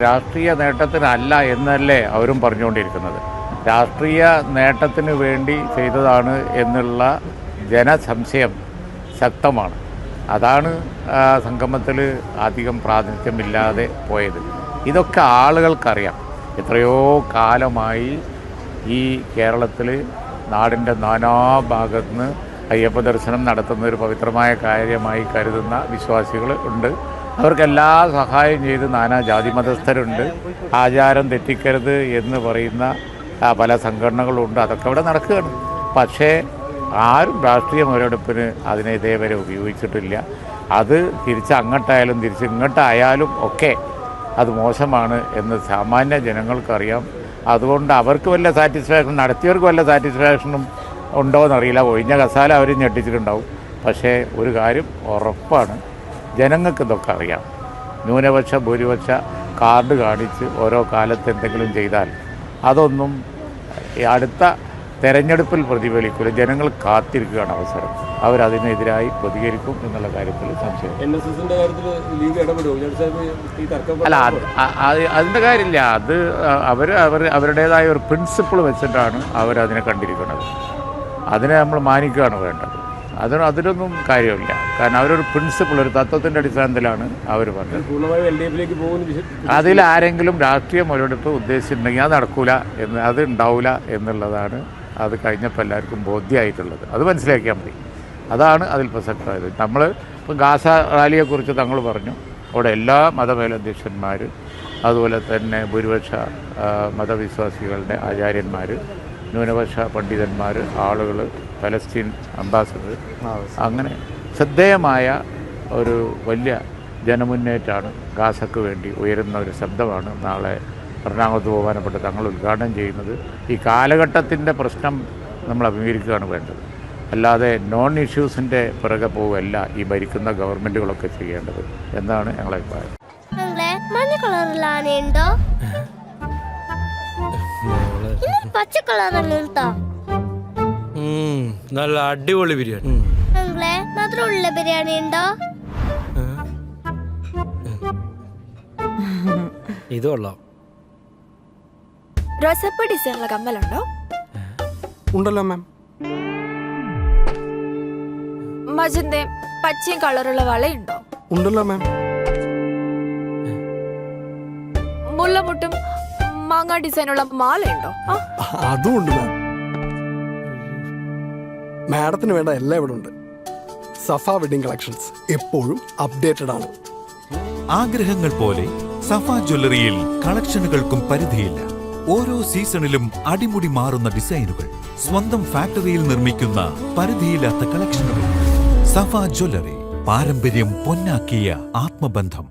രാഷ്ട്രീയ നേട്ടത്തിനല്ല എന്നല്ലേ അവരും പറഞ്ഞുകൊണ്ടിരിക്കുന്നത്. രാഷ്ട്രീയ നേട്ടത്തിന് വേണ്ടി ചെയ്തതാണ് എന്നുള്ള ജനസംശയം ശക്തമാണ്. അതാണ് സംഗമത്തിൽ അധികം പ്രാതിനിധ്യമില്ലാതെ പോയത്. ഇതൊക്കെ ആളുകൾക്കറിയാം. എത്രയോ കാലമായി ഈ കേരളത്തിൽ നാടിൻ്റെ നാനാഭാഗത്ത് നിന്ന് അയ്യപ്പ ദർശനം നടത്തുന്ന ഒരു പവിത്രമായ കാര്യമായി കരുതുന്ന വിശ്വാസികൾ ഉണ്ട്. അവർക്കെല്ലാ സഹായം ചെയ്ത് നാനാ ജാതി മതസ്ഥരുണ്ട്. ആചാരം തെറ്റിക്കരുത് എന്ന് പറയുന്ന പല സംഘടനകളുണ്ട്. അതൊക്കെ അവിടെ നടക്കുകയാണ്. പക്ഷേ ആരും രാഷ്ട്രീയ മുതലെടുപ്പിന് അതിനെ ഇതേവരെ ഉപയോഗിച്ചിട്ടില്ല. അത് തിരിച്ച് അങ്ങോട്ടായാലും തിരിച്ച് ഇങ്ങോട്ടായാലും ഒക്കെ അത് മോശമാണ് എന്ന് സാമാന്യ ജനങ്ങൾക്കറിയാം. അതുകൊണ്ട് അവർക്ക് വല്ല സാറ്റിസ്ഫാക്ഷൻ, നടത്തിയവർക്ക് വല്ല സാറ്റിസ്ഫാക്ഷനും ഉണ്ടോയെന്നറിയില്ല. ഒഴിഞ്ഞ കസാല അവർ ഞെട്ടിച്ചിട്ടുണ്ടാവും. പക്ഷേ ഒരു കാര്യം ഉറപ്പാണ്, ജനങ്ങൾക്ക് ഇതൊക്കെ അറിയാം. ന്യൂനപക്ഷ ഭൂരിപക്ഷ കാർഡ് കാണിച്ച് ഓരോ കാലത്ത് എന്തെങ്കിലും ചെയ്താൽ അതൊന്നും അടുത്ത തെരഞ്ഞെടുപ്പിൽ പ്രതിഫലിക്കില്ല. ജനങ്ങൾ കാത്തിരിക്കുകയാണ് അവസരം. അവരതിനെതിരായി പ്രതികരിക്കും എന്നുള്ള കാര്യത്തിൽ സംശയം. അല്ല, അതിൻ്റെ കാര്യമില്ല. അത് അവരുടേതായ ഒരു പ്രിൻസിപ്പിൾ വെച്ചിട്ടാണ് അവരതിനെ കണ്ടിരിക്കുന്നത്. അതിനെ നമ്മൾ മാനിക്കുകയാണ് വേണ്ടത്. അതിനൊന്നും കാര്യമില്ല. കാരണം അവരൊരു പ്രിൻസിപ്പിൾ, ഒരു തത്വത്തിൻ്റെ അടിസ്ഥാനത്തിലാണ് അവർ പറഞ്ഞത്. അതിലാരെങ്കിലും രാഷ്ട്രീയ മുതലെടുപ്പ് ഉദ്ദേശിച്ചിട്ടുണ്ടെങ്കിൽ അത് നടക്കൂല അത് ഉണ്ടാവില്ല എന്നുള്ളതാണ് അത് കഴിഞ്ഞപ്പോൾ എല്ലാവർക്കും ബോധ്യമായിട്ടുള്ളത്. അത് മനസ്സിലാക്കിയാൽ മതി. അതാണ് അതിൽ പ്രസക്തമായത്. നമ്മൾ ഇപ്പം ഗാസ റാലിയെക്കുറിച്ച് തങ്ങൾ പറഞ്ഞു. അവിടെ എല്ലാ മതമേലധ്യക്ഷന്മാർ, അതുപോലെ തന്നെ ഭൂരിപക്ഷ മതവിശ്വാസികളുടെ ആചാര്യന്മാർ, ന്യൂനപക്ഷ പണ്ഡിതന്മാർ, ആളുകൾ, പലസ്തീൻ അംബാസഡർ, അങ്ങനെ ശ്രദ്ധേയമായ ഒരു വലിയ ജനമുന്നേറ്റമാണ് ഗാസക്ക് വേണ്ടി ഉയരുന്ന ഒരു ശബ്ദമാണ് നാളെ എറണാകുളത്ത് ബഹുമാനപ്പെട്ട തങ്ങൾ ഉദ്ഘാടനം ചെയ്യുന്നത്. ഈ കാലഘട്ടത്തിൻ്റെ പ്രശ്നം നമ്മൾ അഭിമുഖീകരിക്കുകയാണ് വേണ്ടത്. അല്ലാതെ നോൺ ഇഷ്യൂസിൻ്റെ പിറകെ പോവുകയല്ല ഈ ഭരിക്കുന്ന ഗവൺമെൻറ്റുകളൊക്കെ ചെയ്യേണ്ടത് എന്നാണ് ഞങ്ങളുടെ അഭിപ്രായം. നല്ല അടിപൊളി ബിരിയാണി. ബിരിയാണി ഉണ്ടോ? ഇത് കൊള്ളാം. റോസപ്പ ഡിസൈനുള്ള കമ്മലുണ്ടോ? ഉണ്ടല്ലോ മാം. മജന്തയും പച്ചയും കളറുള്ള വളയുണ്ടോ? ഉണ്ടല്ലോ മാം. മുല്ലമുട്ടും മാങ്ങ ഡിസൈനുള്ള മാലയുണ്ടോ? അതും ഉണ്ട് മാം. മാഡത്തിന് വേണ്ട എല്ലാം ഇവിടെ ഉണ്ട്. സഫ വെഡിങ് കളക്ഷൻസ് എപ്പോഴും അപ്ഡേറ്റഡ് ആണ്. ആഗ്രഹങ്ങൾ പോലെ സഫ ജ്വല്ലറിയിൽ കളക്ഷനുകൾക്കും പരിധിയില്ല. ഓരോ സീസണിലും അടിമുടി മാറുന്ന ഡിസൈനുകൾ, സ്വന്തം ഫാക്ടറിയിൽ നിർമ്മിക്കുന്ന പരിധിയില്ലാത്ത കളക്ഷനുകൾ. സഫ ജ്വല്ലറി, പാരമ്പര്യം പൊന്നാക്കിയ ആത്മബന്ധം.